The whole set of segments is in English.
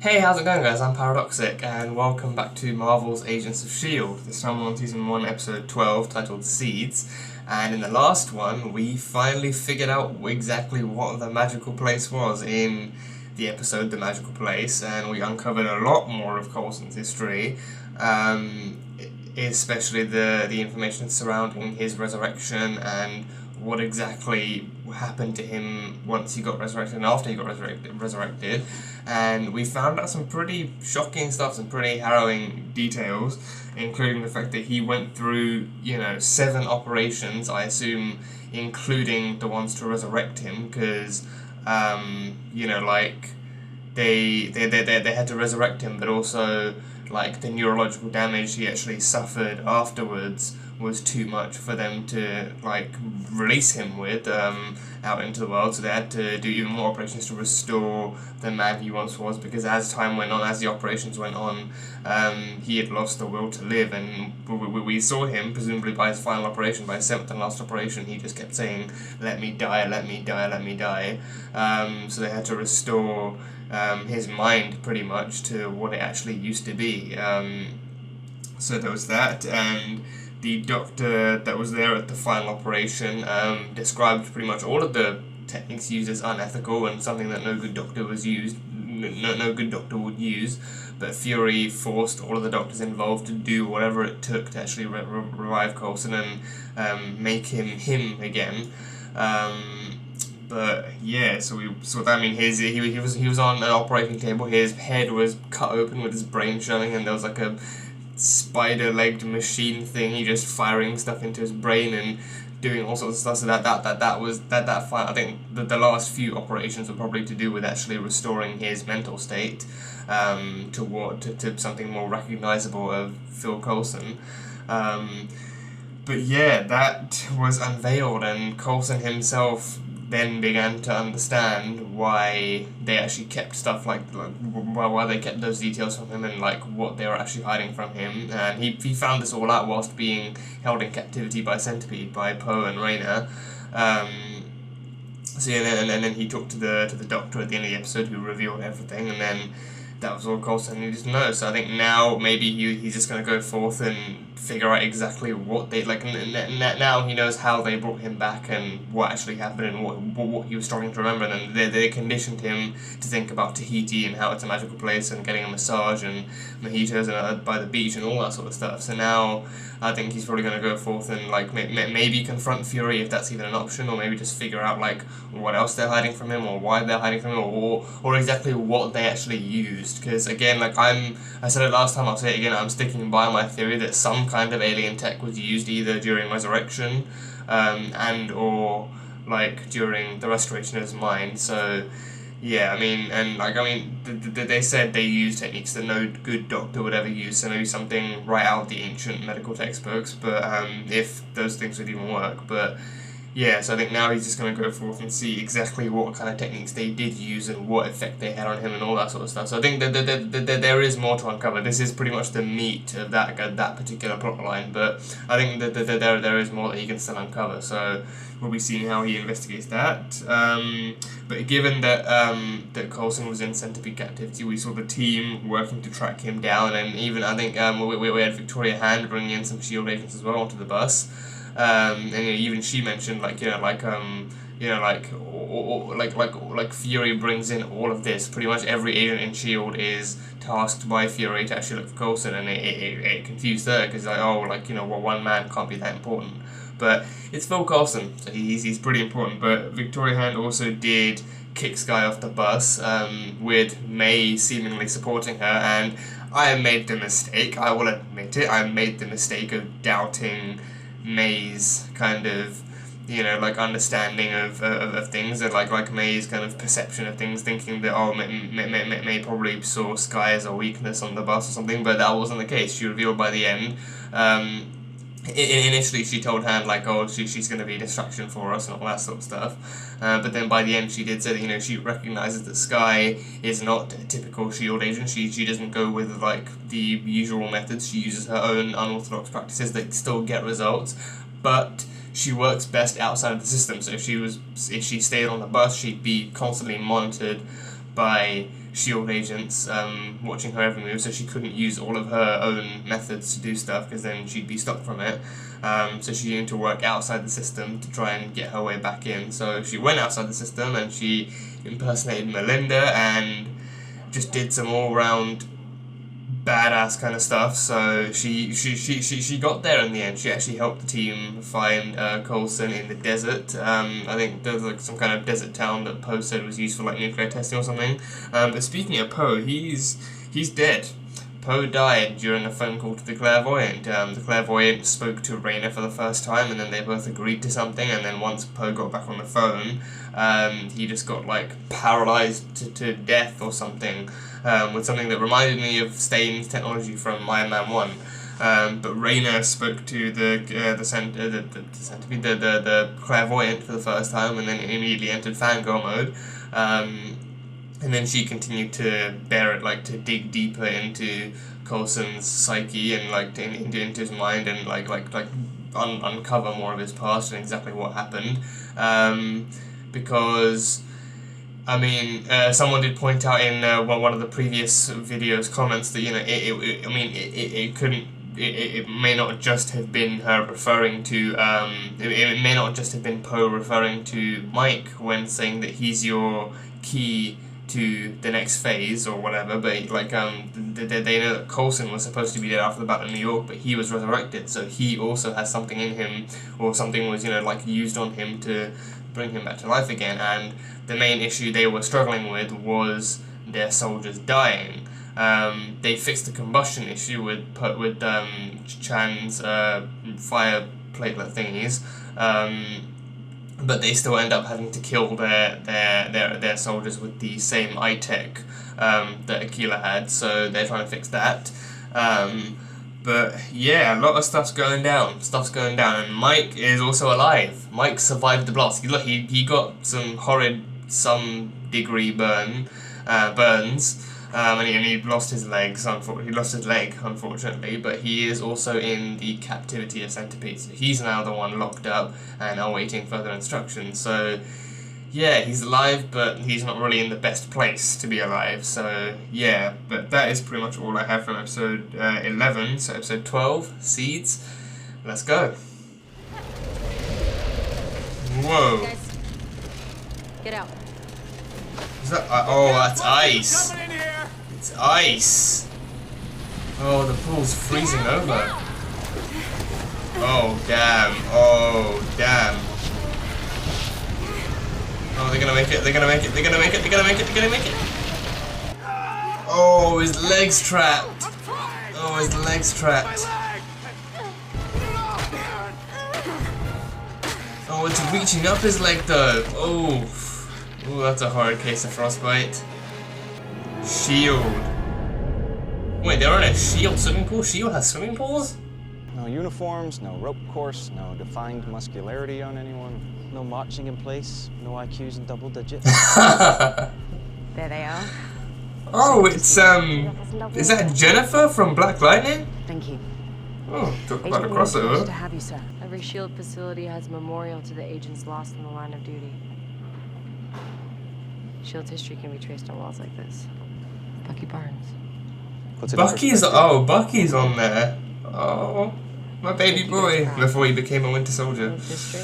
Hey, how's it going, guys? I'm Paradoxic, and welcome back to Marvel's Agents of S.H.I.E.L.D. This time we're on Season 1, Episode 12, titled Seeds. And in the last one, we finally figured out exactly what the magical place was in the episode The Magical Place, and we uncovered a lot more of Coulson's history, especially the information surrounding his resurrection and what exactly happened to him once he got resurrected and after he got resurrected. And we found out some pretty shocking stuff, some pretty harrowing details, including the fact that he went through, 7 operations, I assume, including the ones to resurrect him, because, they had to resurrect him, but also, the neurological damage he actually suffered afterwards was too much for them to release him with out into the world, so they had to do even more operations to restore the man he once was, because as time went on, as the operations went on, he had lost the will to live, and we saw him, presumably by his final operation, by his 7th and last operation, he just kept saying, "Let me die, let me die, let me die." So they had to restore his mind pretty much to what it actually used to be. So there was that, and the doctor that was there at the final operation described pretty much all of the techniques used as unethical and something that no good doctor would use. But Fury forced all of the doctors involved to do whatever it took to actually revive Coulson and make him again. But yeah, so we saw that. I mean, he was on an operating table. His head was cut open with his brain showing, and there was like a spider-legged machine thingy just firing stuff into his brain and doing all sorts of stuff. So that was fight. I think the last few operations were probably to do with actually restoring his mental state to something more recognizable of Phil Coulson. But yeah, that was unveiled, and Coulson himself then began to understand why they actually kept stuff why they kept those details from him and what they were actually hiding from him. And he found this all out whilst being held in captivity by Centipede, by Poe and Raina. So yeah, and then he talked to the doctor at the end of the episode, who revealed everything, and then that was all Coulson needed to know. So I think now maybe he's just going to go forth and figure out exactly what they now he knows how they brought him back and what actually happened and what he was struggling to remember. And then they conditioned him to think about Tahiti and how it's a magical place and getting a massage and mojitos and by the beach and all that sort of stuff. So now I think he's probably going to go forth and maybe confront Fury, if that's even an option, or maybe just figure out what else they're hiding from him, or why they're hiding from him, or exactly what they actually used. Because again, I said it last time, I'll say it again, I'm sticking by my theory that some kind of alien tech was used either during Resurrection and or during the restoration of his mind. So yeah, they said they used techniques that no good doctor would ever use, so maybe something right out of the ancient medical textbooks, but if those things would even work. But yeah, so I think now he's just going to go forth and see exactly what kind of techniques they did use and what effect they had on him and all that sort of stuff. So I think that there is more to uncover. This is pretty much the meat of that particular plotline, but I think that there is more that he can still uncover. So we'll be seeing how he investigates that. But given that that Coulson was in Centipede captivity, we saw the team working to track him down, and even I think we had Victoria Hand bringing in some S.H.I.E.L.D. agents as well onto the bus. And even she mentioned Fury brings in all of this. Pretty much every agent in S.H.I.E.L.D. is tasked by Fury to actually look for Coulson, and it confused her because one man can't be that important. But it's Phil Coulson, so he's pretty important. But Victoria Hand also did kick Skye off the bus, with May seemingly supporting her, and I made the mistake, I will admit it, I made the mistake of doubting May's kind of, understanding of things, and May's kind of perception of things, thinking that, May probably saw Skye as a weakness on the bus or something, but that wasn't the case. She revealed by the end, initially she told Han she's going to be a distraction for us and all that sort of stuff, but then by the end she did say that she recognizes that Skye is not a typical S.H.I.E.L.D. agent. She doesn't go with the usual methods. She uses her own unorthodox practices that still get results, but she works best outside of the system. So if she stayed on the bus, she'd be constantly monitored by S.H.I.E.L.D. agents watching her every move, so she couldn't use all of her own methods to do stuff because then she'd be stopped from it. So she needed to work outside the system to try and get her way back in. So she went outside the system and she impersonated Melinda and just did some all-round badass kind of stuff. So she got there in the end. She actually helped the team find Coulson in the desert. I think there's like some kind of desert town that Poe said was used for like nuclear testing or something. But speaking of Poe, he's dead. Poe died during a phone call to the clairvoyant. The clairvoyant spoke to Raina for the first time, and then they both agreed to something, and then once Poe got back on the phone, he just got like paralyzed to death or something, with something that reminded me of Stain's technology from Iron Man 1. But Raina spoke to the clairvoyant for the first time, and then immediately entered fangirl mode. And then she continued to bear it, like to dig deeper into Coulson's psyche and like into his mind and like uncover more of his past and exactly what happened. Because I mean, someone did point out in one of the previous videos comments that it may not just have been her referring to it may not just have been Poe referring to Mike when saying that he's your key to the next phase or whatever, but like they know that Coulson was supposed to be dead after the Battle of New York, but he was resurrected, so he also has something in him, or something was like used on him to bring him back to life again. And the main issue they were struggling with was their soldiers dying. They fixed the combustion issue with Chan's fire platelet thingies. But they still end up having to kill their soldiers with the same iTech that Aquila had, so they're trying to fix that. But yeah, a lot of stuff's going down, and Mike is also alive. Mike survived the blast. He got some horrid, some degree burns, and he lost his legs. He lost his leg, unfortunately, but he is also in the captivity of Centipede. So he's now the one locked up and awaiting further instructions. So yeah, he's alive, but he's not really in the best place to be alive. So yeah, but that is pretty much all I have from episode 11. So episode 12, Seeds. Let's go. Whoa. Guys, get out. Is that? Oh, that's ice. It's ice! Oh, the pool's freezing over. Oh, damn. Oh, damn. Oh, they're gonna make it. They're gonna make it. They're gonna make it. They're gonna make it. They're gonna make it. Oh, his leg's trapped. Oh, his leg's trapped. Oh, it's reaching up his leg, though. Oh. Oh, that's a hard case of frostbite. Shield. Wait, they're in a Shield swimming pool? Shield has swimming pools? No uniforms, no rope course, no defined muscularity on anyone. No marching in place, no IQs in double digits. There they are. Oh, it's, is that Jennifer from Black Lightning? Thank you. Oh, talk about a Agent, pleasure crossover. to have you, sir. Every S.H.I.E.L.D. facility has a memorial to the agents lost in the line of duty. S.H.I.E.L.D. history can be traced on walls like this. Bucky Barnes. Bucky's on there. Oh, my baby boy. Before he became a Winter Soldier. History.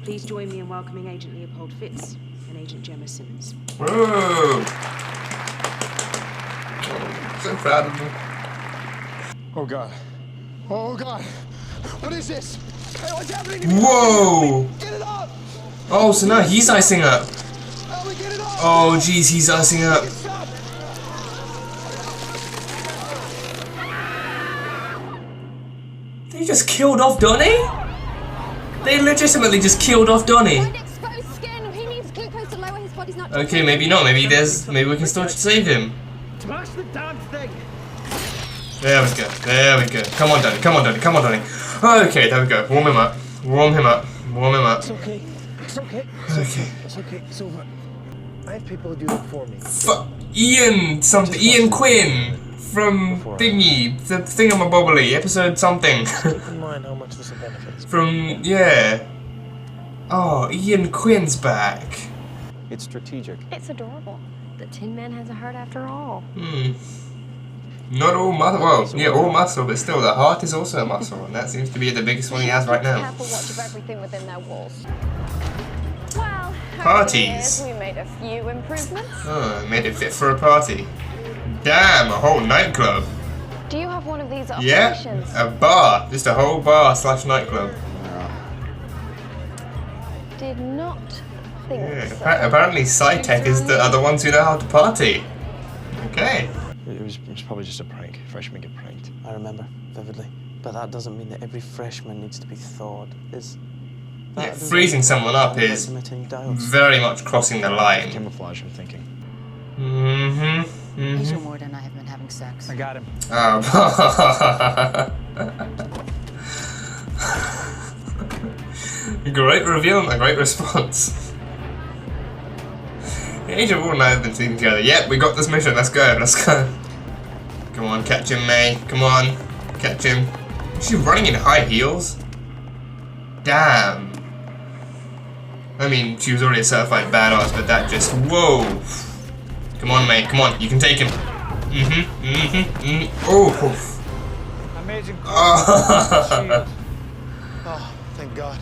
Please join me in welcoming Agent Leopold Fitz and Agent Gemma Simmons. Whoa. So proud of him. Oh God. Oh God. What is this? Hey, what's happening to me? Whoa. Get it up! Oh, so now he's icing up. Help me get it up! Oh, jeez, he's icing up. Stop! They just killed off Donnie? They legitimately just killed off Donnie. Okay, maybe not. Maybe we can still save him. Smash the damn thing! There we go. There we go. Come on, Donnie. Come on, Donnie. Come on, Donnie. Okay, there we go. Warm him up. Warm him up. Warm him up. It's okay. It's okay. Okay. It's okay. It's over. I have people who do that for me. Ian something. Ian Quinn from Thingy. The Thingamabobbly. Episode something. Keep in mind how much this will benefit. From, yeah. Oh, Ian Quinn's back. It's strategic. It's adorable. The Tin Man has a heart after all. Not all muscle. Well, yeah, all muscle, but still, the heart is also a muscle, and that seems to be the biggest one he has right now. Careful watch of everything within their walls. Well, Parties. we made a few improvements. Oh, made it fit for a party. Damn, a whole nightclub. Do you have one of these Yeah, operations? a bar. Just a whole bar / nightclub. Did not think Yeah, so. apparently Sci-Tech are the ones who know how to party. Okay. It was probably just a prank. Freshmen get pranked. I remember vividly. But that doesn't mean that every freshman needs to be thawed. Yeah, freezing someone up is very much crossing the line. Camouflage, I'm thinking. Agent Ward and I have been having sex. I got him. Great reveal and a great response. Agent Ward and I have been sleeping together. Yep, we got this mission. Let's go. Let's go. Come on, catch him, May. Come on, catch him. Is she running in high heels? Damn. I mean, she was already a certified badass, but that just whoa. Come on, May. Come on, you can take him. Oh. Amazing. Oh. Oh, thank God.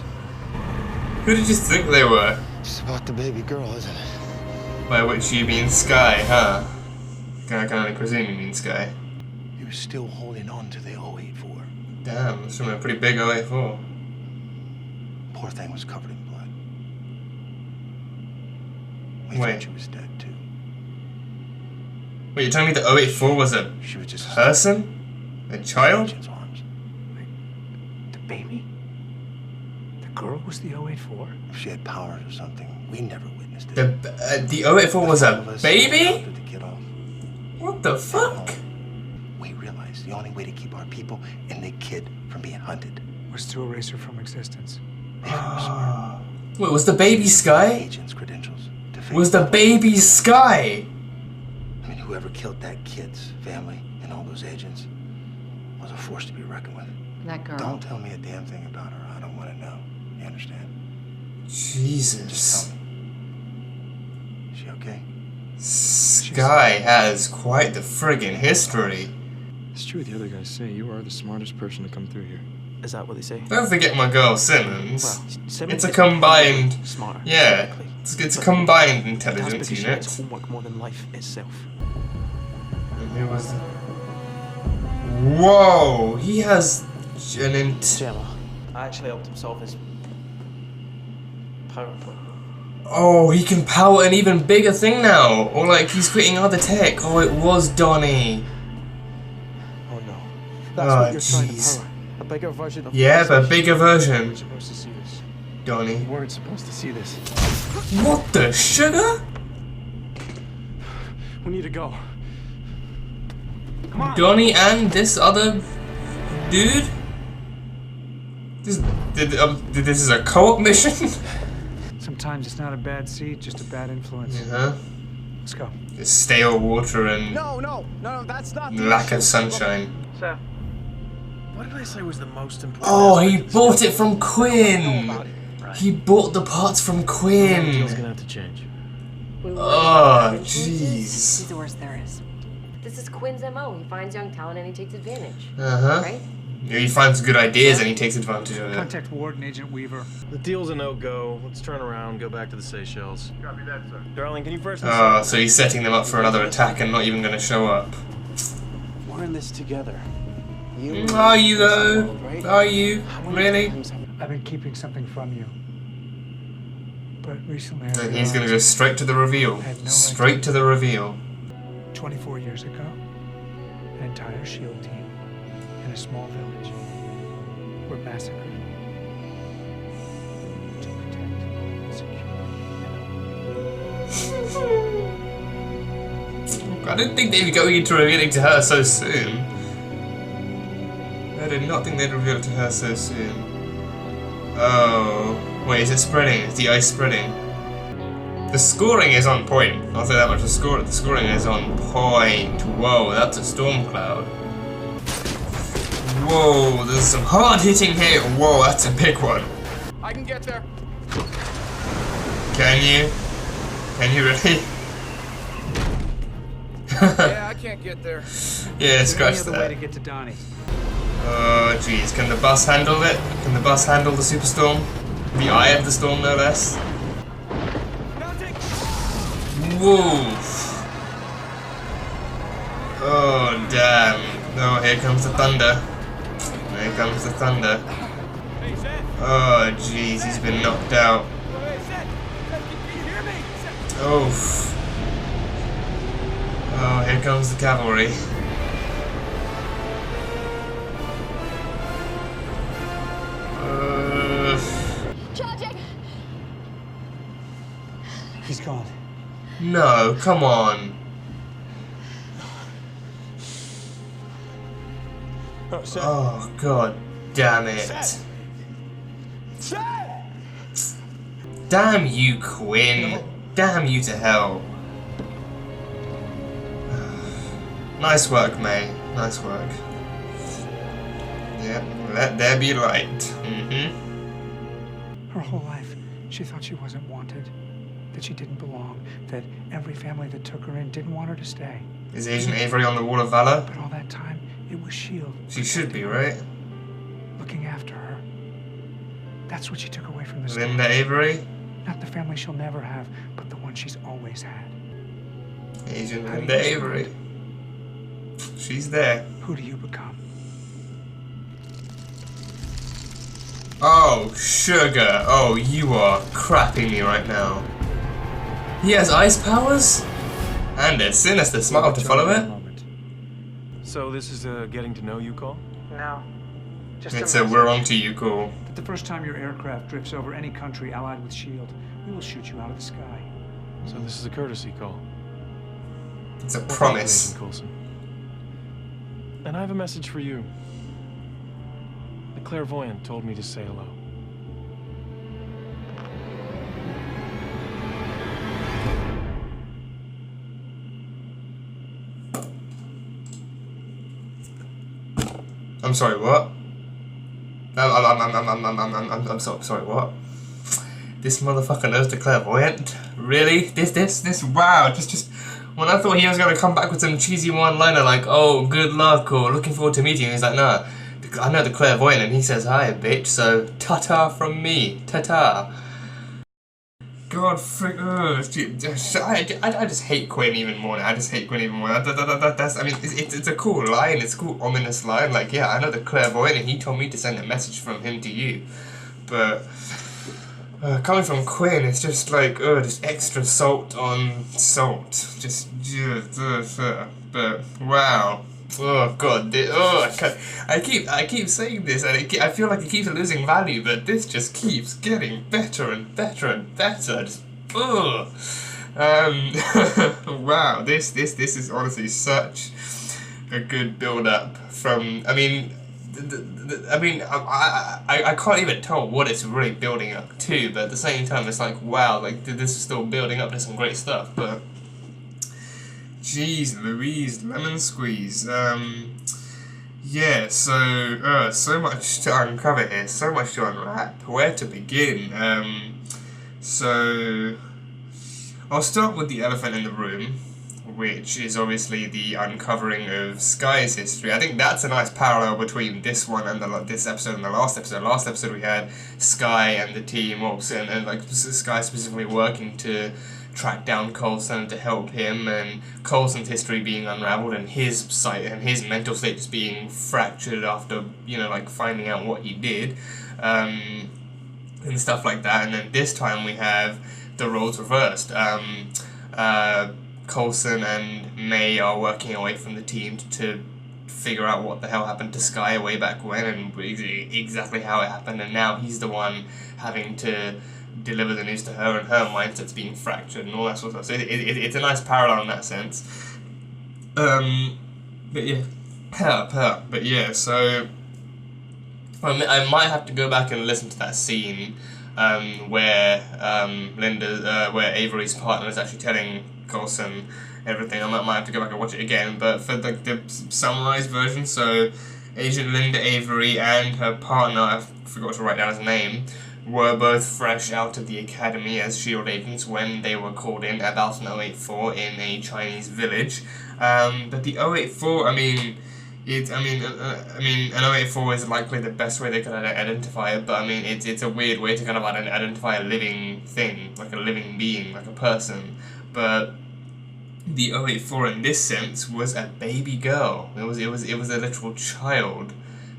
Who did you think they were? It's about the baby girl, isn't it? By which you mean Skye, huh? I can only presume you mean Skye. He was still holding on to the 084. Damn, that's from a pretty big 084. Poor thing was covered in blood. We Wait. thought she was dead too. Wait, you're telling me the 084 was a She was just person? A child? Agent's arms. The baby? The girl was the 084? If she had powers or something, we never witnessed it. The 084 was Some a of us baby? hunted the kid off. What the fuck? We realized the only way to keep our people and the kid from being hunted. Was to erase her from existence. If we were smart. Wait, was the baby Skye? Agent's credentials. To fake Was the baby Skye? I mean, whoever killed that kid's family and all those agents was a force to be reckoned with. That girl. Don't tell me a damn thing about her. I don't want to know. You understand? Jesus. Just tell me. Is she okay? Skye has quite the friggin' history. It's true the other guys say. You are the smartest person to come through here. Is that what they say? Don't forget my girl Simmons. Simmons It's a is combined. smarter. Yeah, technically. it's a But combined that's intelligence because she unit. likes homework more than life itself. Who was that? Whoa! He has an Gemma. I actually helped him solve his power problem. Oh, he can power an even bigger thing now! Or like he's creating other tech. Oh, it was Donnie. Oh no. That's Oh, what you're trying jeez. to power. A bigger version of Yeah, but a bigger You version. weren't supposed to see this. Donnie. You weren't supposed to see this. What the sugar? We need to go. Donnie and this other dude? This is a co-op mission? Sometimes it's not a bad seed, just a bad influence. Huh? Let's go. Just stale water and No, that's not lack of sunshine. Seth. What did I say was the most important? Oh, he bought it from Quinn! He bought the parts from Quinn! Deal's gonna have to change. Oh, He's jeez. the worst there is. This is Quinn's MO. He finds young talent and he takes advantage. Uh-huh. Right? Yeah, he finds good ideas and he takes advantage of it. Contact Ward and Agent Weaver. The deal's a no-go. Let's turn around, go back to the Seychelles. Copy that, sir. Darling, can you first Oh, so he's setting them up for another attack and not even gonna show up. We're in this together. Are you though? Are you? Really? I've been keeping something from you. But recently I And he's gonna realized go straight to the reveal. I had no Straight to the reveal. 24 years ago, an entire SHIELD team in a small village were massacred to protect and secure. I didn't think they'd be going into revealing to her so soon. I did not think they'd reveal it to her so soon. Oh. Wait, is it spreading? Is the ice spreading? The scoring is on point. I'll say that much. The scoring is on point. Whoa, that's a storm cloud. Whoa, there's some hard hitting here. Whoa, that's a big one. I can get there. Can you? Can you really? Yeah, I can't get there. Yeah, scratch Any other way to that. get to Donnie? Oh, jeez. Can the bus handle it? Can the bus handle the superstorm? The eye of the storm, no less. Whoa. Oh, damn. Oh, here comes the thunder. Here comes the thunder. Oh, jeez. He's been knocked out. Oh. Oh, here comes the cavalry. Charging! He's gone. No, come on. Oh, god damn it. Damn you, Quinn. Damn you to hell. Nice work, May. Nice work. Yeah, let there be light. Her whole life, she thought she wasn't wanted, that she didn't belong, that every family that took her in didn't want her to stay. Is Agent Avery on the Wall of Valor? But all that time, it was S.H.I.E.L.D. She should be, right? looking after her. That's what she took away from the story. Linda Avery? Not the family she'll never have, but the one she's always had. Agent How do Linda you Avery. She's there. Who do you become? Oh, sugar. Oh, you are crapping me right now. He has ice powers? And a sinister smile to follow it? So this is a getting to know you call? No. Just It's a we're on to you call. That the first time your aircraft drifts over any country allied with S.H.I.E.L.D., we will shoot you out of the sky. So this is a courtesy call. It's a Well, promise. Agent Coulson. And I have a message for you. The clairvoyant told me to say hello. I'm sorry, what? I'm sorry, what? This motherfucker knows the clairvoyant? Really? This, wow, just, when I thought he was gonna come back with some cheesy one-liner like, oh, good luck, or looking forward to meeting you, he's like, nah, I know the clairvoyant, and he says, hi, bitch, so ta-ta from me, ta-ta. God, frick, I just hate Quinn even more now. I just hate Quinn even more. That's, I mean, it's a cool line. It's a cool, ominous line. Like, yeah, I know the clairvoyant, and he told me to send a message from him to you. But coming from Quinn, it's just like, just extra salt on salt. Just, but wow. Oh god, I keep saying this, and I feel like it keeps losing value, but this just keeps getting better and better and better. Just, wow, this is honestly such a good build-up from. I mean, I can't even tell what it's really building up to, but at the same time, it's like wow, like this is still building up to some great stuff, but. Jeez Louise, lemon squeeze. Yeah, so much to uncover here, so much to unwrap. Where to begin? So I'll start with the elephant in the room, which is obviously the uncovering of Skye's history. I think that's a nice parallel between this one and this episode and the last episode. Last episode we had Skye and the team, and like Skye specifically working to track down Coulson to help him, and Coulson's history being unraveled, and his sight and his mental state just being fractured after, you know, like finding out what he did, and stuff like that. And then this time we have the roles reversed. Coulson and May are working away from the team to figure out what the hell happened to Skye way back when, and exactly how it happened, and now he's the one having to deliver the news to her, and her mindset's being fractured and all that sort of stuff. So it's a nice parallel in that sense. But yeah, but yeah. So I might have to go back and listen to that scene where where Avery's partner is actually telling Coulson everything. I might have to go back and watch it again. But for the summarized version, so Agent Linda Avery and her partner, I forgot to write down his name, were both fresh out of the academy as SHIELD agents when they were called in about an 084 in a Chinese village. But the 084, I mean, an 084 is likely the best way they could identify it, but I mean, it's a weird way to kind of identify a living thing, like a living being, like a person. But the 084 in this sense was a baby girl. It was a literal child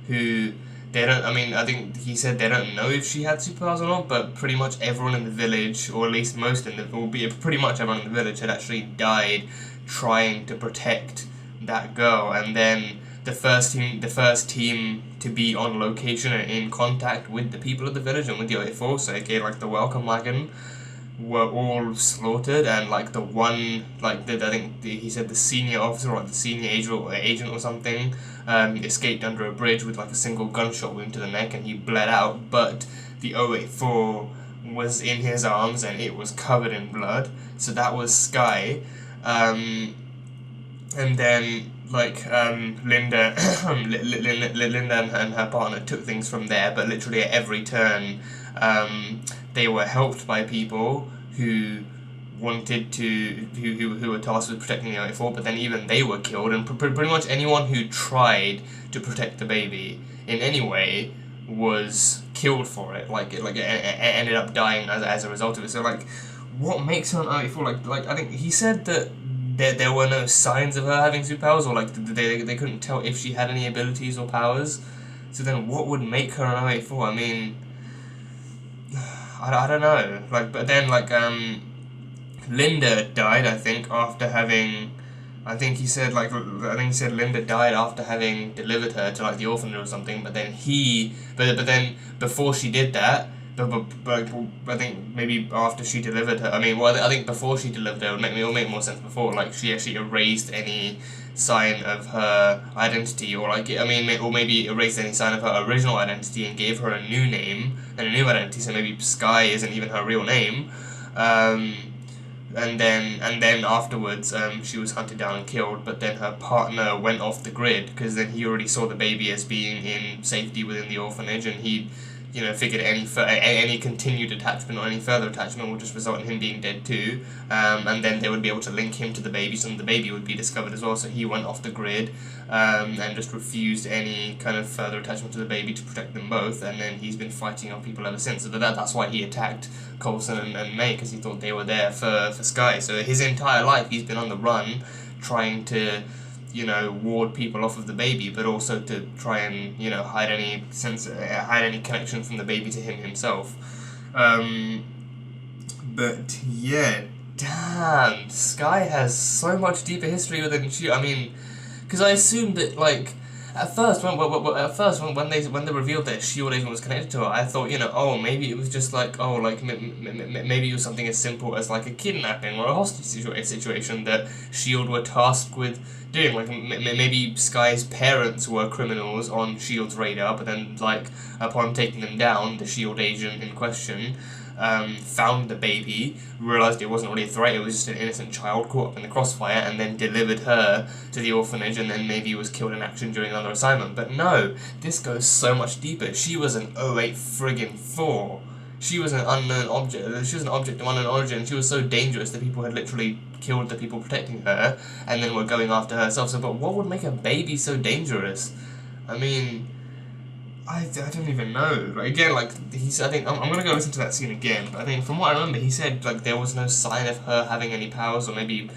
who they don't. I mean, I think he said they don't know if she had superpowers or not, but pretty much everyone in the village, or at least most in the, pretty much everyone in the village had actually died trying to protect that girl, and then the first team to be on location and in contact with the people of the village and with the 084, so aka like the welcome wagon, were all slaughtered, and like the one, like I think he said the senior officer or the senior agent or something escaped under a bridge with like a single gunshot wound to the neck, and he bled out, but the 084 was in his arms and it was covered in blood. So that was Skye. And then like Linda and her partner took things from there, but literally at every turn they were helped by people who wanted to, who were tasked with protecting the 084, but then even they were killed, and pretty much anyone who tried to protect the baby in any way was killed for it. Like it ended up dying as a result of it. So like, what makes her an 084? Like I think he said that there were no signs of her having superpowers, or like they couldn't tell if she had any abilities or powers. So then what would make her an 084? I mean, I don't know. Like, but then like Linda died, I think, after having, I think he said Linda died after having delivered her to like the orphanage or something. But then but then before she did that, but I think maybe after she delivered her, I think before she delivered her, it will make more sense before, like she actually erased any sign of her identity, or like, or maybe erased any sign of her original identity and gave her a new name and a new identity, so maybe Skye isn't even her real name. And then afterwards, she was hunted down and killed, but then her partner went off the grid, because then he already saw the baby as being in safety within the orphanage, and he figured any continued attachment or any further attachment would just result in him being dead too, and then they would be able to link him to the baby, so the baby would be discovered as well, so he went off the grid, and just refused any kind of further attachment to the baby to protect them both, and then he's been fighting off people ever since. So that's why he attacked Coulson and May, because he thought they were there for Skye. So his entire life he's been on the run, trying to ward people off of the baby, but also to try and, hide any connection from the baby to him himself. But yeah, damn, Skye has so much deeper history within because I assumed that, like, at first when they revealed that SHIELD agent was connected to her, I thought, oh, maybe it was just like, oh, like, maybe it was something as simple as like a kidnapping or a hostage situation that SHIELD were tasked with doing. Like, maybe Skye's parents were criminals on SHIELD's radar, but then, like, upon taking them down, the SHIELD agent in question found the baby, realised it wasn't really a threat, it was just an innocent child caught up in the crossfire, and then delivered her to the orphanage, and then maybe was killed in action during another assignment. But no, this goes so much deeper. She was an 084. She was an unknown object. She was an object of unknown origin, and she was so dangerous that people had literally killed the people protecting her, and then were going after her herself. So, but what would make a baby so dangerous? I don't even know. Like, again, like, I think, I'm gonna go listen to that scene again, but I think from what I remember, he said, like, there was no sign of her having any powers, or maybe,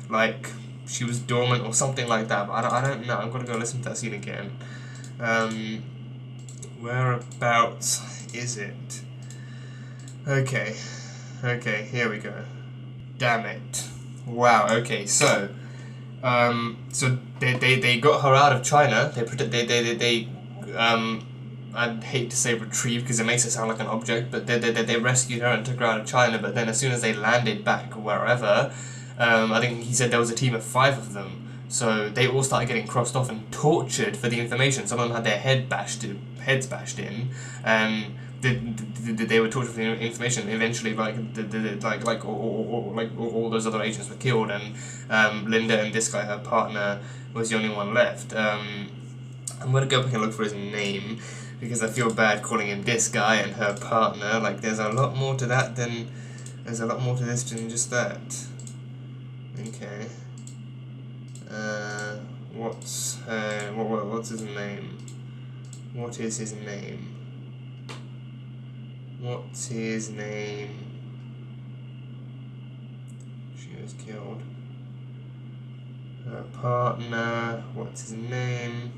like, she was dormant or something like that, but I don't know. I'm gonna go listen to that scene again. Whereabouts is it? Okay, here we go. Damn it. Wow, okay, so they got her out of China, I'd hate to say retrieve because it makes it sound like an object, but they rescued her and took her out of China, but then as soon as they landed back wherever, I think he said there was a team of 5 of them, so they all started getting crossed off and tortured for the information. Some of them had their heads bashed in, and they were tortured for the information. Eventually, all those other agents were killed, and Linda and this guy, her partner, was the only one left. I'm gonna go back and look for his name, because I feel bad calling him this guy and her partner. Like, there's a lot more to that than, there's a lot more to this than just that. Okay. What's his name? What is his name? What's his name? She was killed. Her partner, what's his name?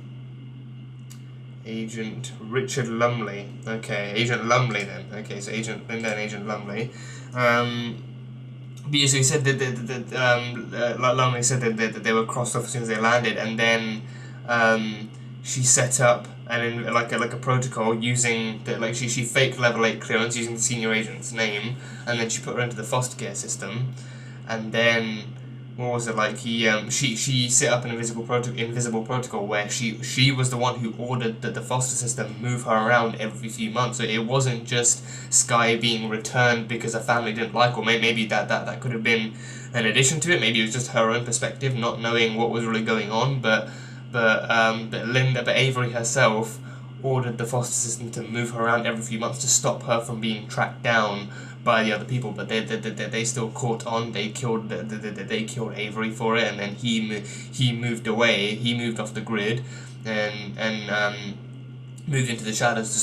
Agent Richard Lumley. Okay, Agent Lumley then. Okay, so Agent Linda and Agent Lumley. But yeah, so he said that Lumley said that they were crossed off as soon as they landed, and then she set up like a protocol using she faked level 8 clearance using the senior agent's name, and then she put her into the foster care system, and then what was it like? She set up an invisible protocol where she was the one who ordered that the foster system move her around every few months. So it wasn't just Skye being returned because her family didn't like her. Maybe that could have been an addition to it. Maybe it was just her own perspective, not knowing what was really going on. But Avery herself ordered the foster system to move her around every few months to stop her from being tracked down by the other people, but they still caught on. They killed Avery for it, and then he moved away. He moved off the grid, and moved into the shadows to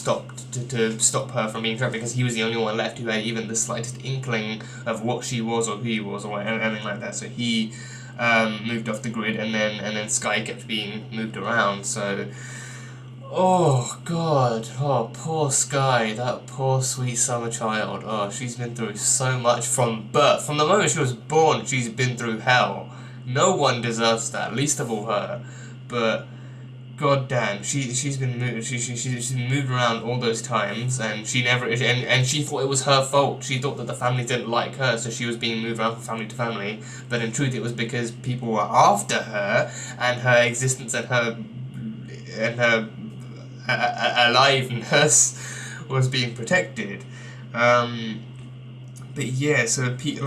stop her from being trapped, because he was the only one left who had even the slightest inkling of what she was or who he was or anything like that. So he moved off the grid, and then Skye kept being moved around. So. Oh god, oh poor Skye, that poor sweet summer child. Oh, she's been through so much from birth. From the moment she was born, she's been through hell. No one deserves that, least of all her. But god damn, she's been moved. She's been moved around all those times, and she never and she thought it was her fault. She thought that the family didn't like her, so she was being moved around from family to family. But in truth, it was because people were after her, and her existence and her aliveness was being protected. But yeah, so he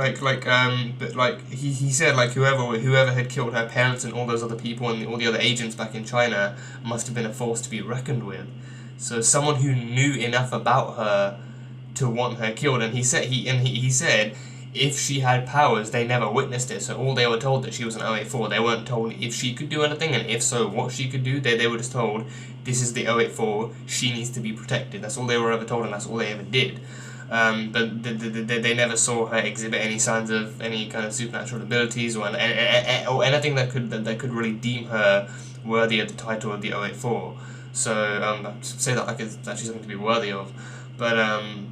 said like whoever had killed her parents and all those other people and all the other agents back in China must have been a force to be reckoned with. So someone who knew enough about her to want her killed, and he said if she had powers, they never witnessed it, so all they were told that she was an 084. They weren't told if she could do anything, and if so, what she could do. They were just told, this is the 084, she needs to be protected. That's all they were ever told, and that's all they ever did. But they never saw her exhibit any signs of any kind of supernatural abilities or anything that could really deem her worthy of the title of the 084. So, say that like it's actually something to be worthy of. But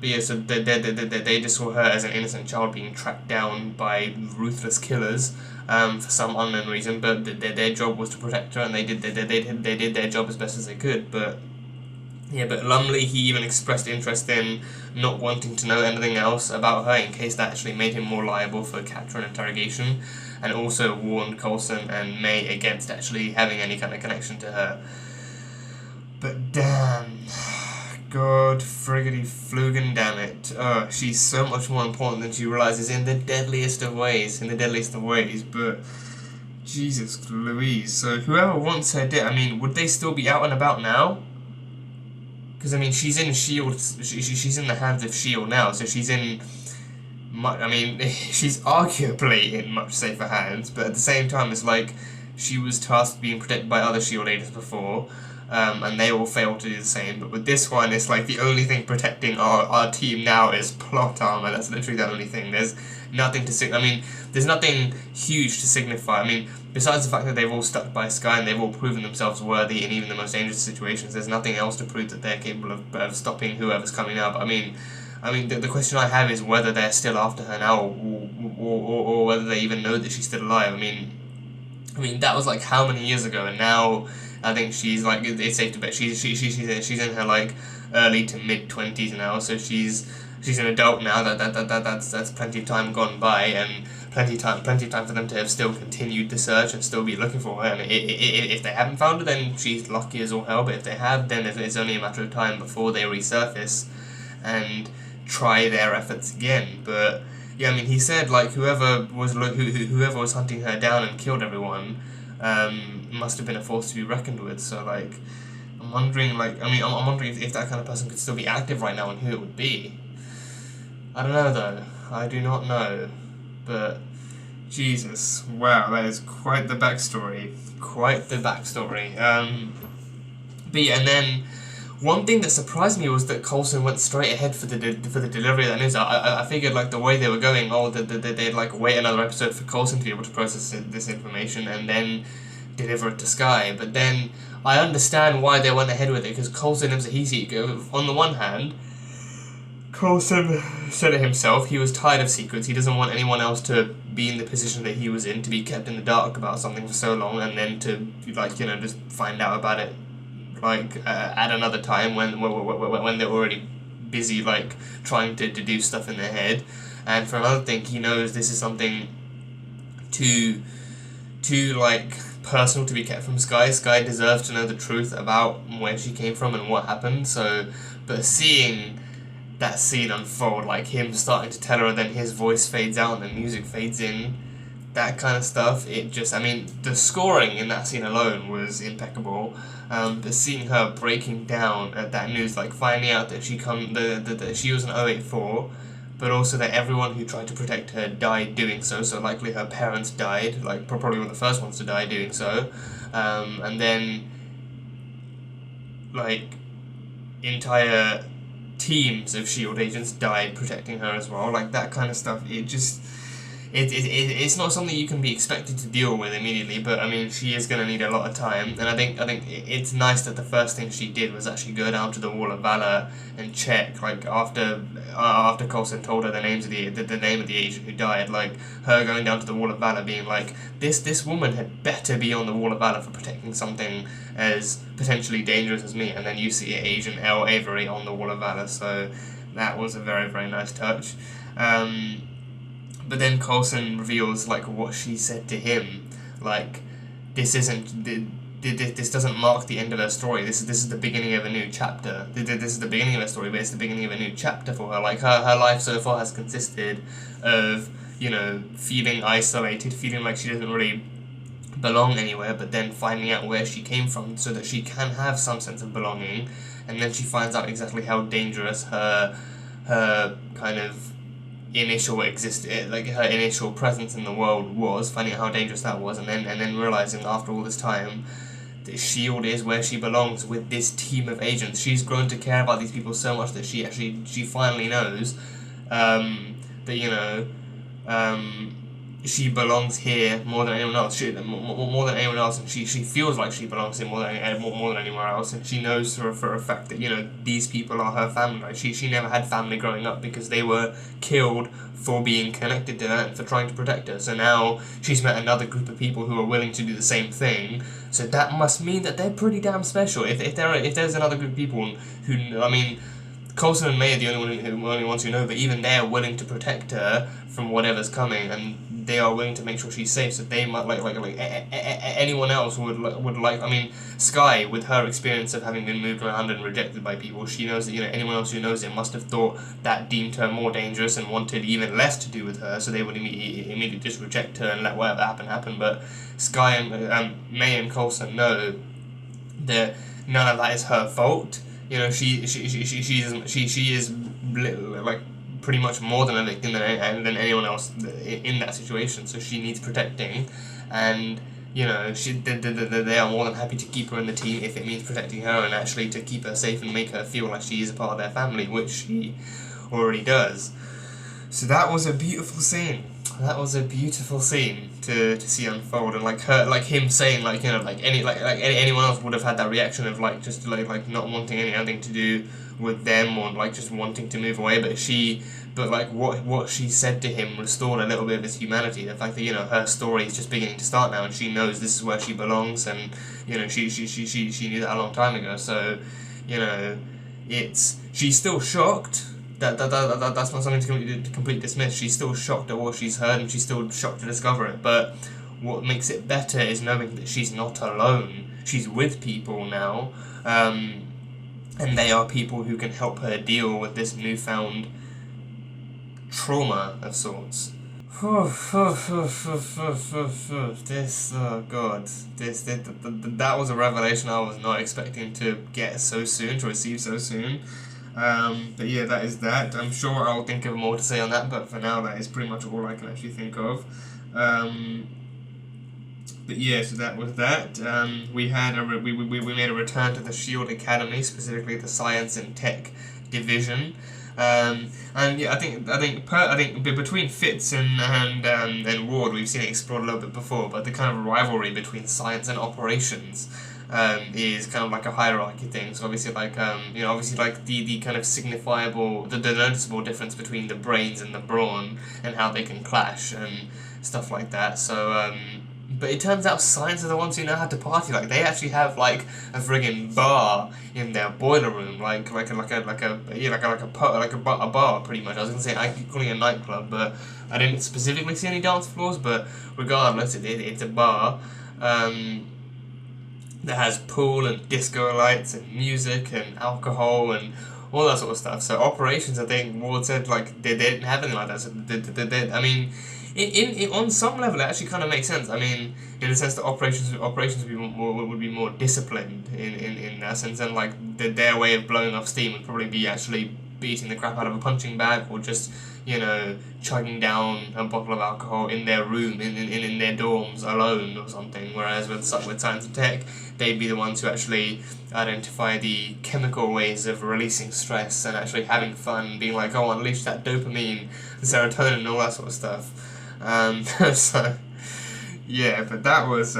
yeah, so they just saw her as an innocent child being tracked down by ruthless killers for some unknown reason. But their job was to protect her, and they did their job as best as they could. But yeah, but Lumley, he even expressed interest in not wanting to know anything else about her in case that actually made him more liable for capture and interrogation, and also warned Coulson and May against actually having any kind of connection to her. But damn. God friggity flugen damn it. Oh, she's so much more important than she realizes in the deadliest of ways. But Jesus Louise. So whoever wants her dead, I mean, would they still be out and about now? Because I mean, she's in S.H.I.E.L.D. She's in the hands of S.H.I.E.L.D. now, so she's in she's arguably in much safer hands, but at the same time it's like she was tasked being protected by other S.H.I.E.L.D. agents before. And they all failed to do the same, but with this one, it's like the only thing protecting our team now is plot armor. That's literally the only thing. There's nothing to there's nothing huge to signify. I mean, besides the fact that they've all stuck by Skye and they've all proven themselves worthy in even the most dangerous situations, there's nothing else to prove that they're capable of stopping whoever's coming up. I mean, the question I have is whether they're still after her now, or whether they even know that she's still alive. I mean, that was like how many years ago, and now I think she's like, it's safe to bet she's in her like early to mid 20s now, so she's an adult now. That's plenty of time gone by, and plenty of time for them to have still continued the search and still be looking for her. And if they haven't found her, then she's lucky as all hell. But if they have, then it's only a matter of time before they resurface and try their efforts again. But yeah, I mean, he said like whoever was hunting her down and killed everyone must have been a force to be reckoned with. So like, I'm wondering, like, I'm wondering if that kind of person could still be active right now and who it would be. I don't know, though. I do not know. But, Jesus, wow, that is quite the backstory. Quite the backstory. But yeah, and then one thing that surprised me was that Coulson went straight ahead for the delivery of that news. I figured, like, the way they were going, they'd like wait another episode for Coulson to be able to process this information and then deliver it to Skye. But then I understand why they went ahead with it, because Coulson is a on the one hand, Coulson said it himself, he was tired of secrets. He doesn't want anyone else to be in the position that he was in, to be kept in the dark about something for so long, and then to, like, you know, just find out about it, like, at another time when they're already busy, like, trying to do stuff in their head. And for another thing, he knows this is something too like, personal to be kept from Skye. Skye deserves to know the truth about where she came from and what happened, so, but seeing that scene unfold, like him starting to tell her and then his voice fades out and the music fades in, that kind of stuff, it just, I mean, the scoring in that scene alone was impeccable, but seeing her breaking down at that news, like finding out that that she was an 084, but also that everyone who tried to protect her died doing so, so likely her parents died, like probably one of the first ones to die doing so, and then, like, entire teams of S.H.I.E.L.D. agents died protecting her as well, like that kind of stuff. It just, it's not something you can be expected to deal with immediately, but I mean, she is going to need a lot of time, and I think it's nice that the first thing she did was actually go down to the Wall of Valor and check, like, after Coulson told her the names of the name of the agent who died, like, her going down to the Wall of Valor being like, this woman had better be on the Wall of Valor for protecting something as potentially dangerous as me, and then you see Agent L. Avery on the Wall of Valor, so that was a very, very nice touch. But then Coulson reveals, like, what she said to him, like, this doesn't mark the end of her story, this is the beginning of a new chapter, this is the beginning of her story, but it's the beginning of a new chapter for her, like, her life so far has consisted of, you know, feeling isolated, feeling like she doesn't really belong anywhere, but then finding out where she came from so that she can have some sense of belonging, and then she finds out exactly how dangerous her kind of initial her initial presence in the world was, finding out how dangerous that was, and then realizing after all this time that S.H.I.E.L.D. is where she belongs with this team of agents. She's grown to care about these people so much that she finally knows that, you know, she belongs here more than anyone else. More than anyone else, and she feels like she belongs here more than anywhere else. And she knows for a fact that, you know, these people are her family. Like, she never had family growing up because they were killed for being connected to her and for trying to protect her. So now she's met another group of people who are willing to do the same thing. So that must mean that they're pretty damn special. If there's another group of people who, I mean, Coulson and May are the only ones who know, but even they're willing to protect her from whatever's coming, and they are willing to make sure she's safe. So they might anyone else would like. I mean, Skye, with her experience of having been moved around and rejected by people, she knows that, you know, anyone else who knows it must have thought that deemed her more dangerous and wanted even less to do with her. So they would immediately just reject her and let whatever happen. But Skye and May and Coulson know that none of that is her fault. You know, she is like pretty much more than a victim than anyone else in that situation. So she needs protecting, and, you know, they are more than happy to keep her in the team if it means protecting her and actually to keep her safe and make her feel like she is a part of their family, which she already does. So that was a beautiful scene. That was a beautiful scene to see unfold, and him saying, like, you know, anyone else would have had that reaction of just not wanting anything to do with them, or just wanting to move away, but what she said to him restored a little bit of his humanity. The fact that, you know, her story is just beginning to start now, and she knows this is where she belongs, and, you know, she knew that a long time ago. So, you know, she's still shocked. That's not something to completely dismiss. She's still shocked at what she's heard, and she's still shocked to discover it. But what makes it better is knowing that she's not alone. She's with people now, and they are people who can help her deal with this newfound trauma of sorts This, oh god, that was a revelation I was not expecting to get so soon, to receive so soon. But yeah, that is that. I'm sure I'll think of more to say on that, but for now, that is pretty much all I can actually think of. But yeah, so that was that. We made a return to the Shield Academy, specifically the Science and Tech Division. And yeah, I think between Fitz and Ward, we've seen it explored a little bit before, but the kind of rivalry between science and operations is kind of like a hierarchy thing. So obviously, like obviously like the kind of signifiable, the noticeable difference between the brains and the brawn and how they can clash and stuff like that. So but it turns out science are the ones who know how to party. Like, they actually have like a friggin' bar in their boiler room, like a bar pretty much. I was gonna say I keep calling it a nightclub, but I didn't specifically see any dance floors. But regardless, it's a bar that has pool and disco lights and music and alcohol and all that sort of stuff. So operations, I think Ward said, like they didn't have anything like that. So I mean. On some level, it actually kind of makes sense. I mean, in the sense that operations would be more disciplined in that sense, and like their way of blowing off steam would probably be actually beating the crap out of a punching bag, or just chugging down a bottle of alcohol in their room, in their dorms alone or something. Whereas with science and tech, they'd be the ones who actually identify the chemical ways of releasing stress and actually having fun, being like, oh, unleash that dopamine, the serotonin, and all that sort of stuff. So yeah, but that was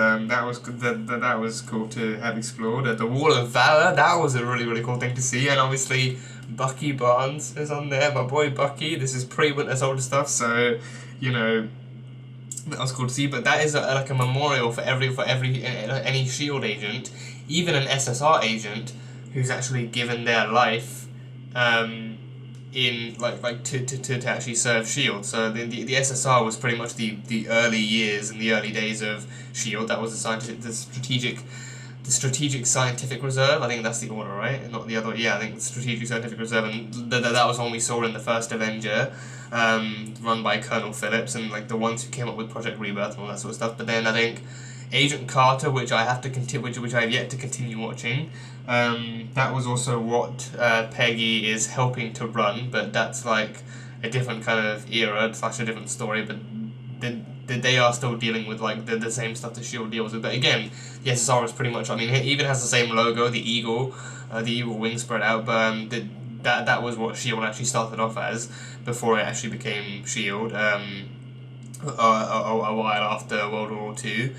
cool to have explored. The Wall of Valor, that was a really cool thing to see, and obviously Bucky Barnes is on there, my boy Bucky. This is pre-Winter Soldier stuff, so that was cool to see. But that is like a memorial for any SHIELD agent, even an SSR agent who's actually given their life in to actually serve SHIELD. So the SSR was pretty much the early years and the early days of SHIELD. That was the strategic scientific reserve. I think that's the order, right? Not the other. Yeah, I think the strategic scientific reserve, and that was one we saw in the first Avenger, run by Colonel Phillips, and like the ones who came up with Project Rebirth and all that sort of stuff. But then I think Agent Carter, which I have to continue, which I have yet to continue watching. That was also what Peggy is helping to run, but that's like a different kind of era / a different story. But they are still dealing with like the same stuff that SHIELD deals with. But again, the SSR is pretty much. I mean, it even has the same logo, the eagle wings spread out. But that was what SHIELD actually started off as before it actually became SHIELD. A while after World War II.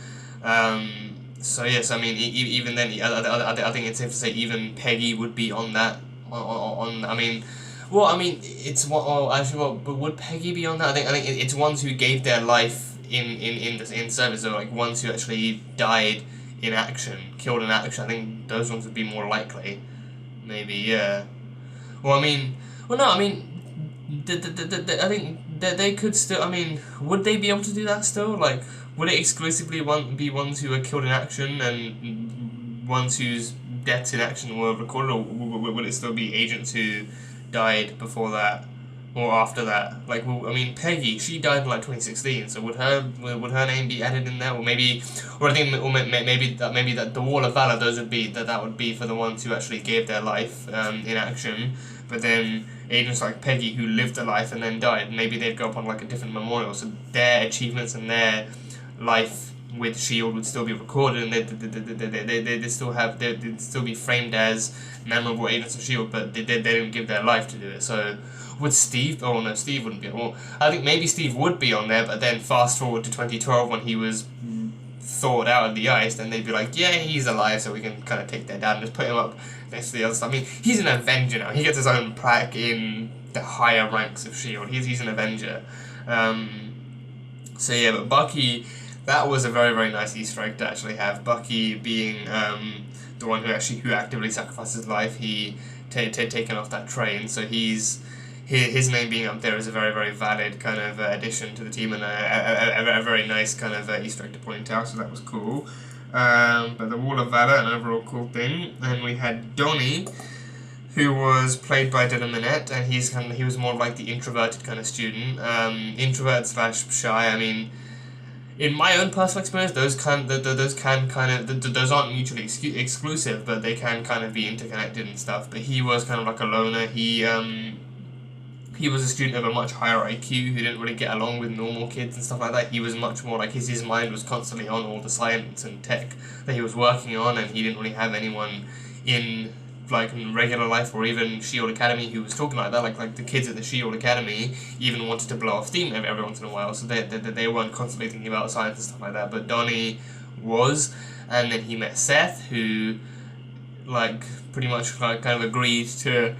So yes, I mean, even then, I think it's safe to say even Peggy would be on that. I mean, it's what. Oh, actually, but would Peggy be on that? I think it's ones who gave their life in service, or like ones who actually died in action, killed in action. I think those ones would be more likely. Maybe, yeah. Well, I mean, I think that they could still. I mean, would they be able to do that still? Like, would it exclusively be ones who were killed in action and ones whose deaths in action were recorded, or would it still be agents who died before that or after that? Like, well, I mean, Peggy, she died in like 2016, so would her name be added in there, or maybe that the Wall of Valor, those would be that would be for the ones who actually gave their life in action. But then agents like Peggy who lived a life and then died, maybe they'd go up on like a different memorial, so their achievements and their life with SHIELD would still be recorded, and they'd still be framed as memorable agents of SHIELD, but they didn't give their life to do it. So would Steve? Oh no, Steve wouldn't be. Well, I think maybe Steve would be on there, but then fast forward to 2012 when he was thawed out of the ice, then they'd be like, yeah, he's alive, so we can kind of take that down and just put him up next to the other stuff. I mean, he's an Avenger now. He gets his own plaque in the higher ranks of SHIELD. He's an Avenger. So yeah, but Bucky, that was a very nice Easter egg to actually have. Bucky being the one who actively sacrificed his life. He taken off that train, so his name being up there is a very valid kind of addition to the team, and a very nice kind of Easter egg to point out. So that was cool. But the Wall of Valor, an overall cool thing. And we had Donnie, who was played by DinahMight, and he was more like the introverted kind of student, introvert slash shy. I mean, in my own personal experience, those aren't mutually exclusive, but they can kind of be interconnected and stuff. But he was kind of like a loner. He was a student of a much higher IQ who didn't really get along with normal kids and stuff like that. He was much more like his mind was constantly on all the science and tech that he was working on, and he didn't really have anyone in regular life or even Shield Academy who was talking like that. Like the kids at the Shield Academy even wanted to blow off steam every once in a while, so they weren't constantly thinking about science and stuff like that. But Donnie was, and then he met Seth, who pretty much kind of agreed to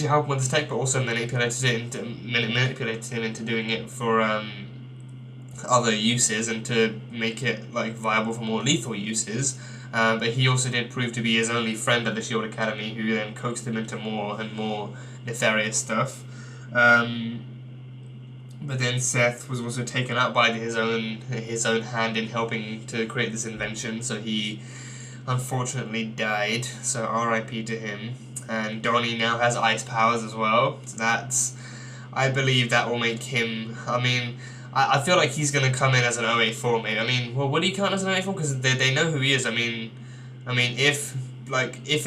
help him with his tech, but also manipulated him into doing it for other uses and to make it viable for more lethal uses. But he also did prove to be his only friend at the Shield Academy, who then coaxed him into more and more nefarious stuff. But then Seth was also taken up by his own hand in helping to create this invention, so he unfortunately died. So R.I.P. to him. And Donnie now has ice powers as well. So I believe that will make him. I mean, I feel like he's gonna come in as an 084 maybe. I mean, well, would he count as an 084? Because they know who he is. I mean, if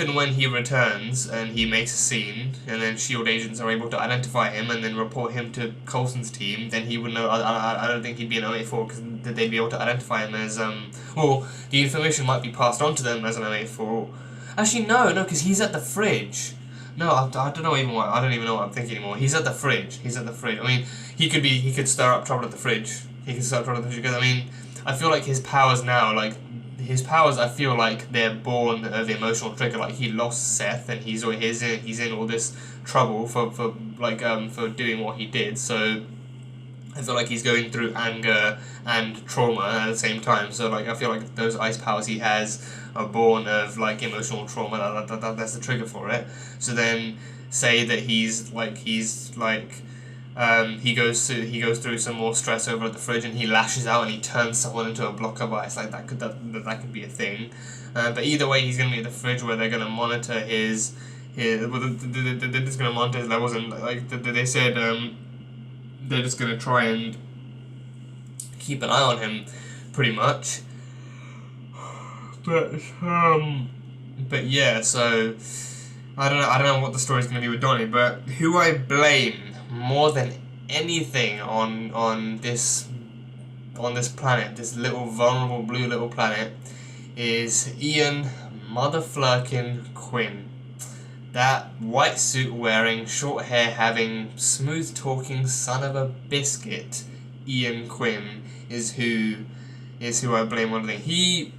and when he returns and he makes a scene, and then SHIELD agents are able to identify him and then report him to Coulson's team, then he would know. I don't think he'd be an 084 because they'd be able to identify him as well, the information might be passed on to them as an 084. Actually, no, because he's at the fridge. No, I don't know even what. I don't even know what I'm thinking anymore. He's at the fridge. I mean, he could stir up trouble at the fridge. Because I mean, I feel like his powers now, I feel like they're born of the emotional trigger. Like he lost Seth, and he's in all this trouble for doing what he did. So I feel like he's going through anger and trauma at the same time. So I feel like those ice powers he has are born of emotional trauma. That's the trigger for it. So then say that he goes through some more stress over at the fridge, and he lashes out and he turns someone into a block of ice. That could be a thing. But either way, he's gonna be at the fridge where they're gonna monitor they're just gonna monitor his levels, and they said they're just gonna try and keep an eye on him, pretty much. But yeah, so I don't know what the story's gonna be with Donnie, but who I blame more than anything on this planet, this little vulnerable blue little planet, is Ian motherflurkin Quinn. That white suit wearing, short hair having, smooth talking son of a biscuit, Ian Quinn, is who I blame on the thing.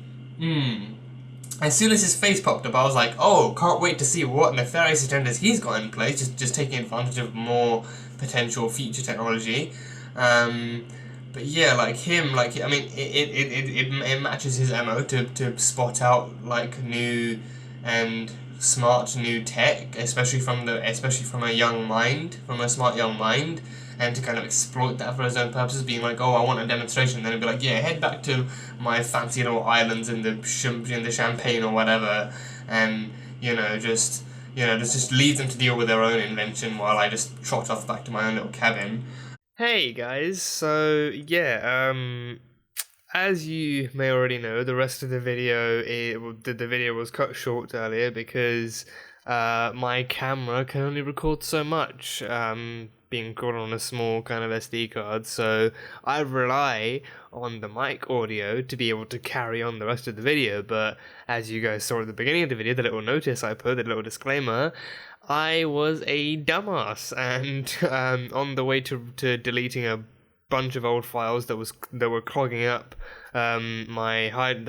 As soon as his face popped up, I was like, oh, can't wait to see what nefarious agendas he's got in place, just taking advantage of more potential future technology. But yeah, I mean, it matches his MO to spot out new and smart new tech, especially from a smart young mind, and to kind of exploit that for his own purposes, being like, oh, I want a demonstration, and then he'd be like, yeah, head back to my fancy little islands in the Champagne or whatever, and just leave them to deal with their own invention while I just trot off back to my own little cabin. Hey guys, so yeah, as you may already know, the rest of the video, the video was cut short earlier because my camera can only record so much, being recorded on a small kind of SD card, so I rely on the mic audio to be able to carry on the rest of the video. But as you guys saw at the beginning of the video, the little notice I put, the little disclaimer, I was a dumbass, and on the way to deleting a bunch of old files that were clogging up my hard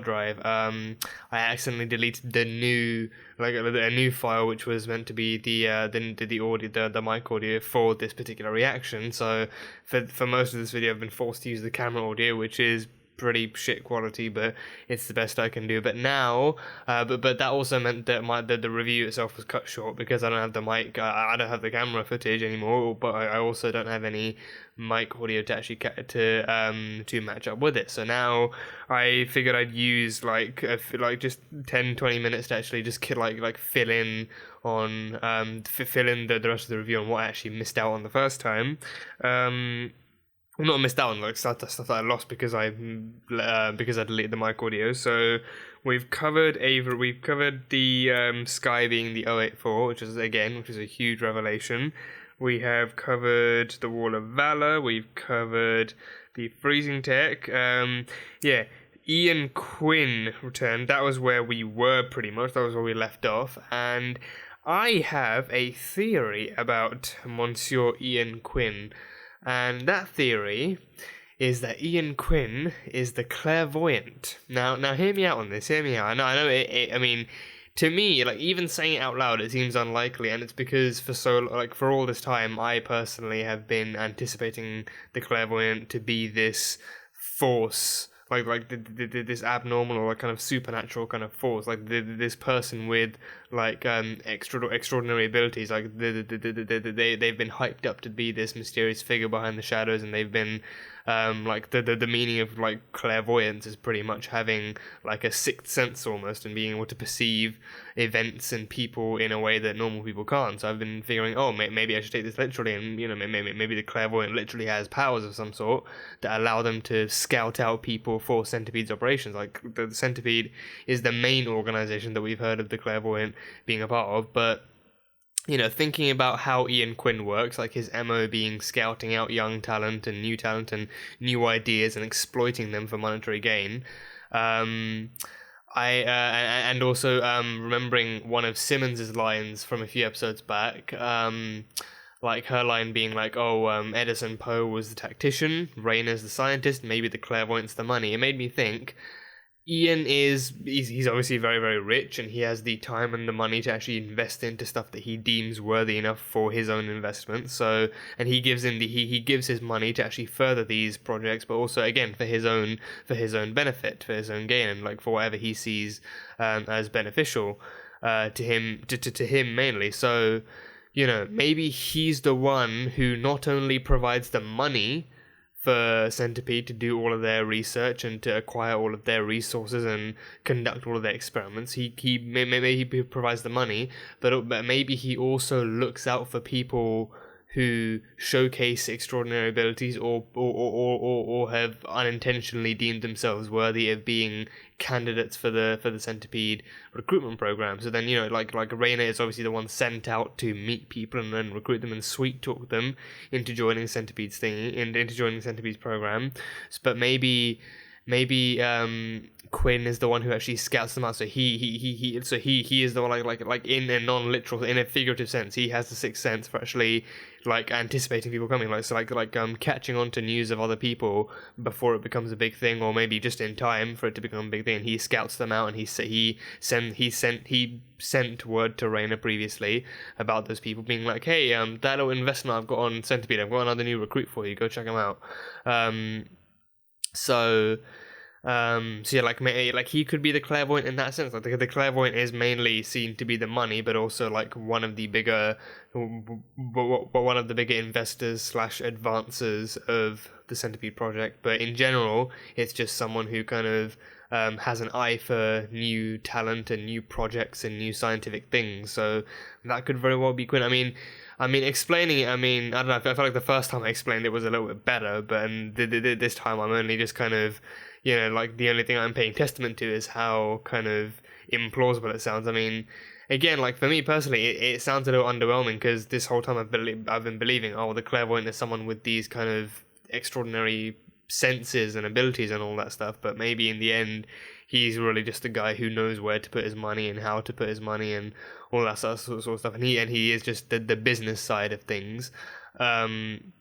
drive, I accidentally deleted the new a new file which was meant to be the audio, the mic audio for this particular reaction. So for most of this video, I've been forced to use the camera audio, which is pretty shit quality, but it's the best I can do. But now, but that also meant that the review itself was cut short because I don't have the mic, I don't have the camera footage anymore, but I also don't have any mic audio to actually to match up with it. So now I figured I'd use like just 10-20 minutes to actually just fill in on fill in the rest of the review on what I actually missed out on the first time. Well, not missed out on, like stuff that I lost because I deleted the mic audio. So we've covered the Skye being the 084, which is a huge revelation. We have covered the Wall of Valor. We've covered the freezing tech. Ian Quinn returned. That was where we were pretty much. That was where we left off. And I have a theory about Monsieur Ian Quinn. And that theory is that Ian Quinn is the clairvoyant. Now hear me out on this. Hear me out. I know. I mean, to me, like even saying it out loud, it seems unlikely, and it's because for all this time, I personally have been anticipating the clairvoyant to be this force. This abnormal or kind of supernatural kind of force, this person with extraordinary abilities. They've been hyped up to be this mysterious figure behind the shadows, and they've been the meaning of clairvoyance is pretty much having a sixth sense almost, and being able to perceive events and people in a way that normal people can't. So I've been figuring, maybe I should take this literally, and maybe the clairvoyant literally has powers of some sort that allow them to scout out people for Centipede's operations. The Centipede is the main organization that we've heard of the clairvoyant being a part of, but thinking about how Ian Quinn works, his MO being scouting out young talent and new ideas and exploiting them for monetary gain. And also remembering one of Simmons's lines from a few episodes back, her line being Edison Poe was the tactician, Rayner's the scientist, maybe the clairvoyant's the money. It made me think, Ian he's obviously very, very rich, and he has the time and the money to actually invest into stuff that he deems worthy enough for his own investment. So, and he gives his money to actually further these projects, but also again for his own benefit, for his own gain, and for whatever he sees as beneficial to him mainly. So, maybe he's the one who not only provides the money for Centipede to do all of their research and to acquire all of their resources and conduct all of their experiments. Maybe he provides the money, but maybe he also looks out for people who showcase extraordinary abilities or have unintentionally deemed themselves worthy of being candidates for the Centipede recruitment program. So then, Rayner is obviously the one sent out to meet people and then recruit them and sweet talk them into joining Centipede's program. But maybe Quinn is the one who actually scouts them out. So he is the one in a non-literal, in a figurative sense, he has the sixth sense for actually anticipating people coming, catching on to news of other people before it becomes a big thing, or maybe just in time for it to become a big thing. And he scouts them out, and he sent word to Rayner previously about those people, being like, hey, that little investment I've got on Centipede, I've got another new recruit for you, go check him out. So he could be the clairvoyant in that sense. The clairvoyant is mainly seen to be the money, but also one of the bigger investors / advancers of the Centipede project. But in general, it's just someone who kind of has an eye for new talent and new projects and new scientific things. So that could very well be Quinn. I mean, explaining it, I don't know, I felt like the first time I explained it was a little bit better, but this time I'm only just kind of, the only thing I'm paying testament to is how kind of implausible it sounds. Again, for me personally, it sounds a little underwhelming, because this whole time I've been believing, the clairvoyant is someone with these kind of extraordinary senses and abilities and all that stuff, but maybe in the end he's really just a guy who knows where to put his money and how to put his money and all that sort of stuff, and he is just the business side of things, and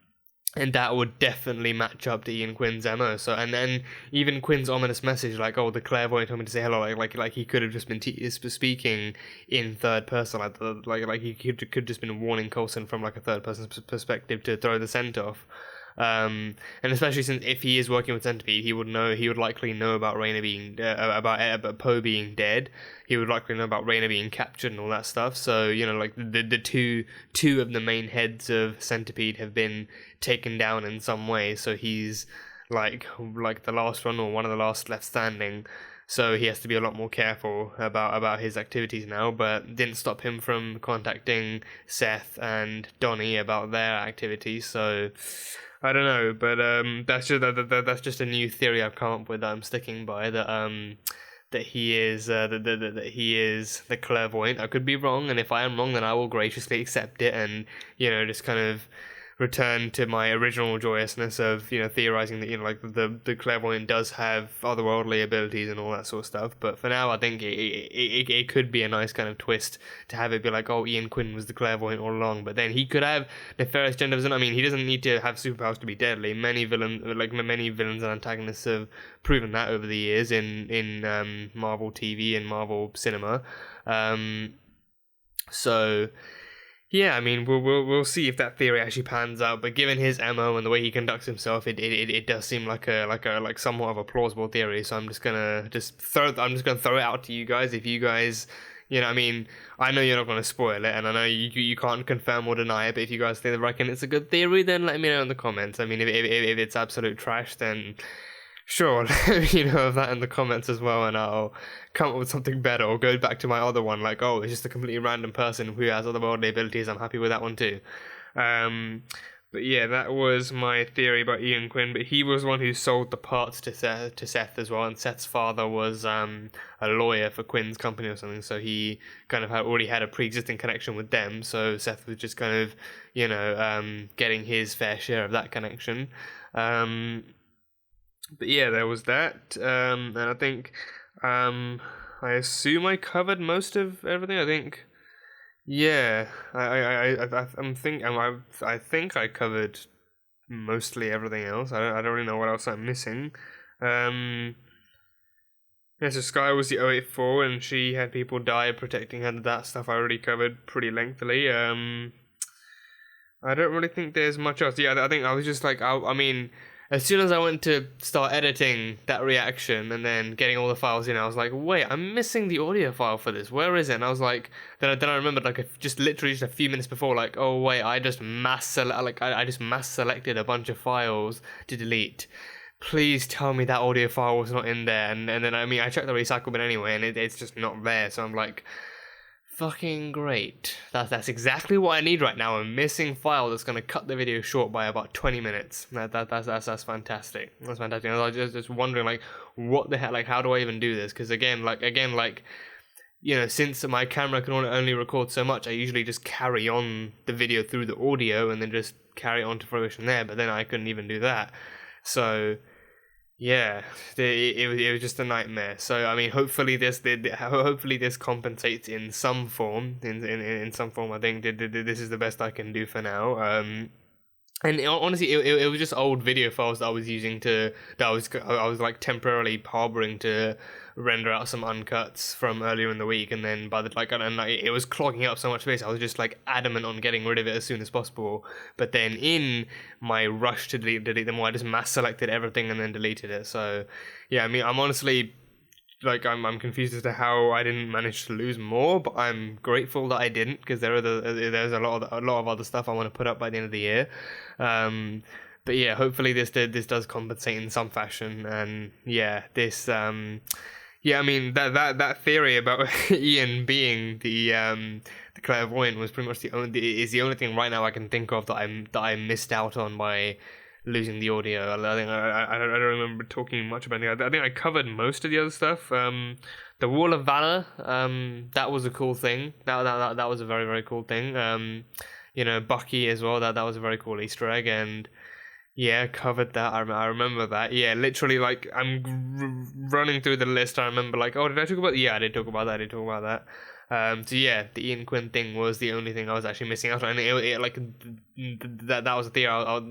that would definitely match up to Ian Quinn's MO. So, and then even Quinn's ominous message, the clairvoyant told me to say hello, like he could have just been speaking in third person, like he could just been warning Coulson from a third person's perspective to throw the scent off. And especially since if he is working with Centipede, he would likely know about Raina being about Poe being dead. He would likely know about Raina being captured and all that stuff. So like the two of the main heads of Centipede have been taken down in some way. So he's like the last one or one of the last left standing. So he has to be a lot more careful about his activities now, but didn't stop him from contacting Seth and Donnie about their activities. So I don't know, but that's just a new theory I've come up with that I'm sticking by, that he is that he is the clairvoyant. I could be wrong, and if I am wrong, then I will graciously accept it and just kind of return to my original joyousness of theorizing that like the clairvoyant does have otherworldly abilities and all that sort of stuff. But for now, I think it could be a nice kind of twist to have it be like, oh, Ian Quinn was the clairvoyant all along, but then he could have nefarious gender vision. I mean, he doesn't need to have superpowers to be deadly. Many villains and antagonists have proven that over the years in Marvel TV and Marvel cinema. So yeah, I mean, we'll see if that theory actually pans out. But given his MO and the way he conducts himself, it does seem like somewhat of a plausible theory. So I'm just gonna throw it out to you guys. If you guys, I mean, I know you're not gonna spoil it, and I know you can't confirm or deny it. But if you guys reckon it's a good theory, then let me know in the comments. I mean, if it's absolute trash, then sure, let me know of that in the comments as well, and I'll come up with something better, or go back to my other one, like, oh, it's just a completely random person who has otherworldly abilities. I'm happy with that one too. But yeah, that was my theory about Ian Quinn, but he was one who sold the parts to Seth as well, and Seth's father was a lawyer for Quinn's company or something, so he kind of already had a pre-existing connection with them, so Seth was just kind of, getting his fair share of that connection. But yeah, there was that, and I think, I assume I covered most of everything. I think, yeah, I think I covered mostly everything else. I don't really know what else I'm missing. Yeah, so Skye was the 084, and she had people die protecting her. That stuff I already covered pretty lengthily. I don't really think there's much else. Yeah, I think I was just like, I mean, as soon as I went to start editing that reaction and then getting all the files in, I was like, wait, I'm missing the audio file for this. Where is it? And I was like, then I remembered, like, just a few minutes before, like, oh wait, I just mass selected a bunch of files to delete. Please tell me that audio file was not in there. And then I mean, I checked the recycle bin anyway, and it's just not there. So I'm like, fucking great. That's exactly what I need right now. A missing file that's gonna cut the video short by about 20 minutes. That's fantastic. That's fantastic. I was just wondering, like, what the hell? Like, how do I even do this? Because again, since my camera can only record so much, I usually just carry on the video through the audio and then just carry it on to fruition there. But then I couldn't even do that. So yeah, it was just a nightmare. So I mean, hopefully this compensates in some form. In some form, I think this is the best I can do for now. And honestly, it was just old video files that I was using I was like temporarily harboring to render out some uncuts from earlier in the week, and then it was clogging up so much space. I was just like adamant on getting rid of it as soon as possible. But then in my rush to delete them all, I just mass selected everything and then deleted it. So yeah, I mean, I'm honestly, like, I'm confused as to how I didn't manage to lose more, but I'm grateful that I didn't, because there's a lot of other stuff I want to put up by the end of the year. But yeah, hopefully this does compensate in some fashion, and yeah, this yeah, I mean, that theory about Ian being the clairvoyant was pretty much the only thing right now I can think of that I missed out on by losing the audio. I think I don't remember talking much about it. I think I covered most of the other stuff. The Wall of Valor, that was a cool thing. That was a very, very cool thing. Bucky as well. That was a very cool Easter egg, and yeah, covered that. I remember that. Yeah, literally, like, I'm running through the list. I remember, like, oh, did I talk about? Yeah, I did talk about that. So yeah, the Ian Quinn thing was the only thing I was actually missing out on, and that was a theory.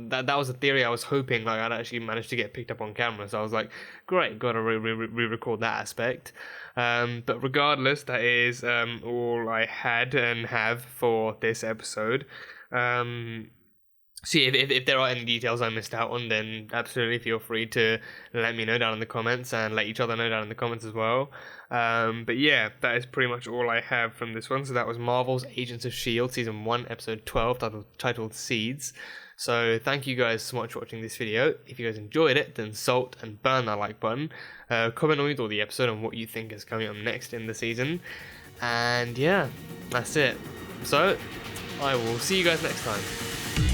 That was a theory I was hoping, like, I'd actually managed to get picked up on camera. So I was like, great, got to re-record that aspect. But regardless, that is all I had and have for this episode. So if there are any details I missed out on, then absolutely feel free to let me know down in the comments, and let each other know down in the comments as well. But yeah, that is pretty much all I have from this one. So that was Marvel's Agents of S.H.I.E.L.D. Season 1, Episode 12, titled Seeds. So thank you guys so much for watching this video. If you guys enjoyed it, then salt and burn that like button. Comment on the episode and what you think is coming up next in the season. And yeah, that's it. So I will see you guys next time.